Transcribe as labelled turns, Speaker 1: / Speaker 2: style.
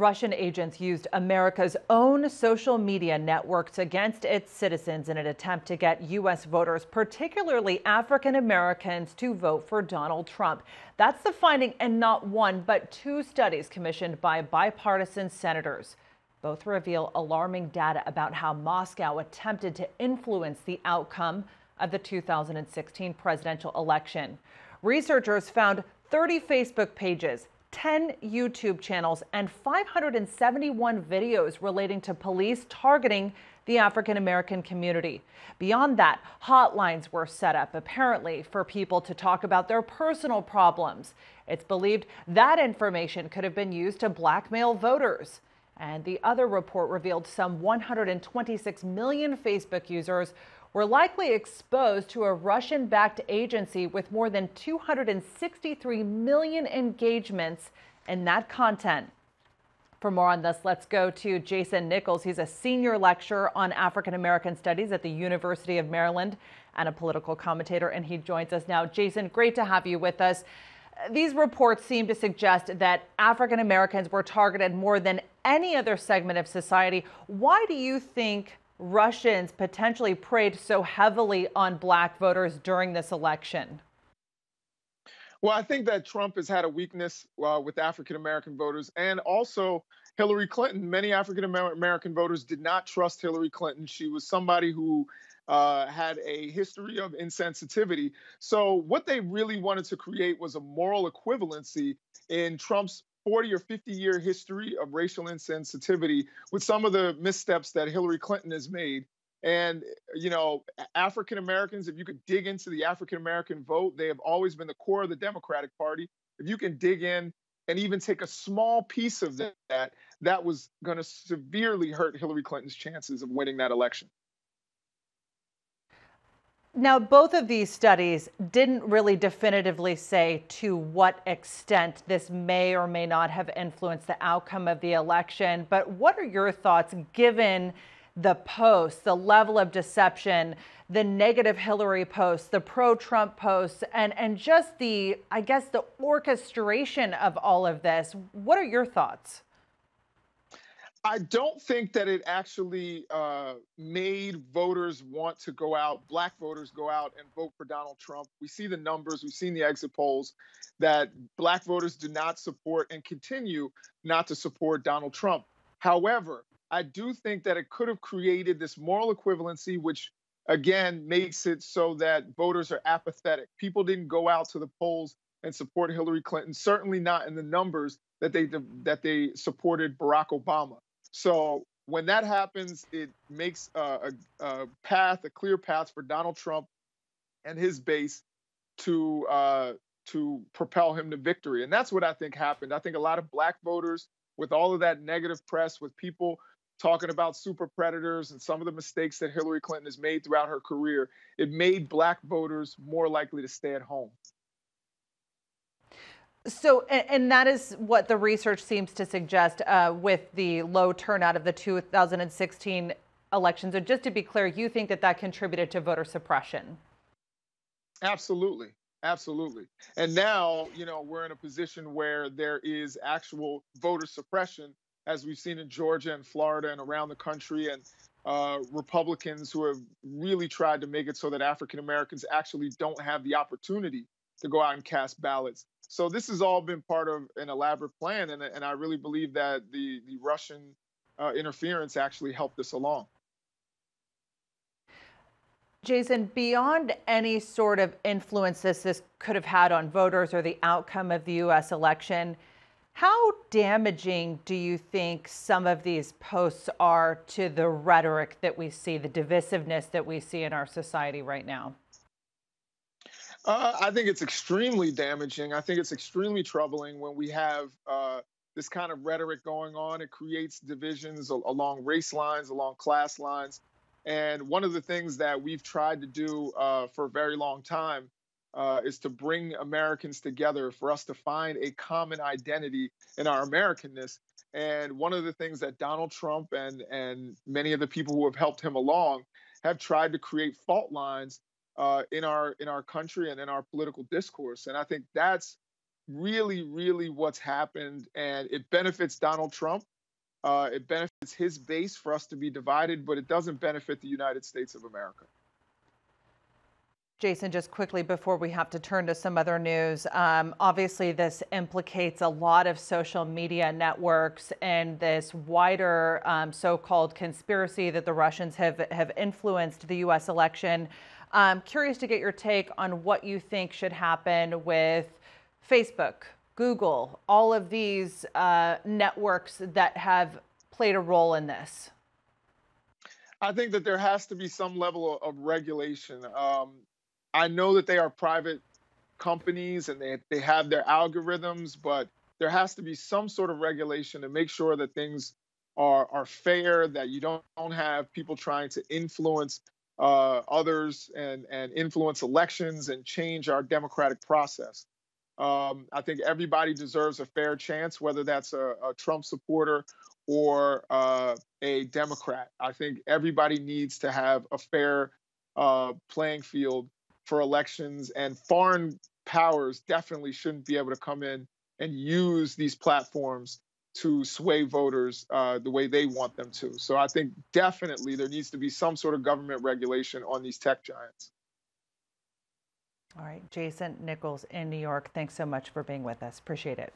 Speaker 1: Russian agents used America's own social media networks against its citizens in an attempt to get U.S. voters, particularly African Americans, to vote for Donald Trump. That's the finding in not one, but two studies commissioned by bipartisan senators. Both reveal alarming data about how Moscow attempted to influence the outcome of the 2016 presidential election. Researchers found 30 Facebook pages, 10 YouTube channels, and 571 videos relating to police targeting the African American community. Beyond that, hotlines were set up, apparently, for people to talk about their personal problems. It's believed that information could have been used to blackmail voters. And the other report revealed some 126 million Facebook users were likely exposed to a Russian-backed agency with more than 263 million engagements in that content. For more on this, let's go to Jason Nichols. He's a senior lecturer on African American studies at the University of Maryland and a political commentator, and he joins us now. Jason, great to have you with us. These reports seem to suggest that African Americans were targeted more than any other segment of society. Why do you think Russians potentially preyed so heavily on black voters during this election?
Speaker 2: Well, I think that Trump has had a weakness with African American voters, and also Hillary Clinton. Many African American voters did not trust Hillary Clinton. She was somebody who had a history of insensitivity. So what they really wanted to create was a moral equivalency in Trump's 40 or 50-year history of racial insensitivity with some of the missteps that Hillary Clinton has made. And, you know, African Americans, if you could dig into the African American vote, they have always been the core of the Democratic Party. If you can dig in and even take a small piece of that, that was going to severely hurt Hillary Clinton's chances of winning that election.
Speaker 1: Now, both of these studies didn't really definitively say to what extent this may or may not have influenced the outcome of the election. But what are your thoughts, given the posts, the level of deception, the negative Hillary posts, the pro-Trump posts, and just the, I guess, the orchestration of all of this? What are your thoughts?
Speaker 2: I don't think that it actually made voters want to go out, black voters go out and vote for Donald Trump. We see the numbers, we've seen the exit polls that black voters do not support and continue not to support Donald Trump. However, I do think that it could have created this moral equivalency, which again makes it so that voters are apathetic. People didn't go out to the polls and support Hillary Clinton, certainly not in the numbers that they supported Barack Obama. So when that happens, it makes a clear path for Donald Trump and his base to propel him to victory. And that's what I think happened. I think a lot of black voters, with all of that negative press, with people talking about super predators and some of the mistakes that Hillary Clinton has made throughout her career, it made black voters more likely to stay at home.
Speaker 1: So, and that is what the research seems to suggest with the low turnout of the 2016 elections. So just to be clear, you think that that contributed to voter suppression?
Speaker 2: Absolutely. Absolutely. And now, you know, we're in a position where there is actual voter suppression, as we've seen in Georgia and Florida and around the country, and Republicans who have really tried to make it so that African Americans actually don't have the opportunity to go out and cast ballots. So this has all been part of an elaborate plan, and I really believe that the Russian interference actually helped this along.
Speaker 1: Jason, beyond any sort of influence this could have had on voters or the outcome of the U.S. election, how damaging do you think some of these posts are to the rhetoric that we see, the divisiveness that we see in our society right now?
Speaker 2: I think it's extremely damaging. I think it's extremely troubling when we have this kind of rhetoric going on. It creates divisions along race lines, along class lines. And one of the things that we've tried to do for a very long time is to bring Americans together, for us to find a common identity in our Americanness. And one of the things that Donald Trump and many of the people who have helped him along have tried to create fault lines in our country and in our political discourse. And I think that's really, really what's happened, and it benefits Donald Trump. It benefits his base for us to be divided, but it doesn't benefit the United States of America.
Speaker 1: Jason, just quickly before we have to turn to some other news, obviously this implicates a lot of social media networks and this wider so-called conspiracy that the Russians have influenced the U.S. election. Curious to get your take on what you think should happen with Facebook, Google, all of these networks that have played a role in this.
Speaker 2: I think that there has to be some level of regulation. I know that they are private companies and they have their algorithms, but there has to be some sort of regulation to make sure that things are fair, that you don't have people trying to influence others and influence elections and change our democratic process. I think everybody deserves a fair chance, whether that's a Trump supporter or a Democrat. I think everybody needs to have a fair playing field for elections, and foreign powers definitely shouldn't be able to come in and use these platforms to sway voters the way they want them to. So I think definitely there needs to be some sort of government regulation on these tech giants.
Speaker 1: All right, Jason Nichols in New York, thanks so much for being with us. Appreciate it.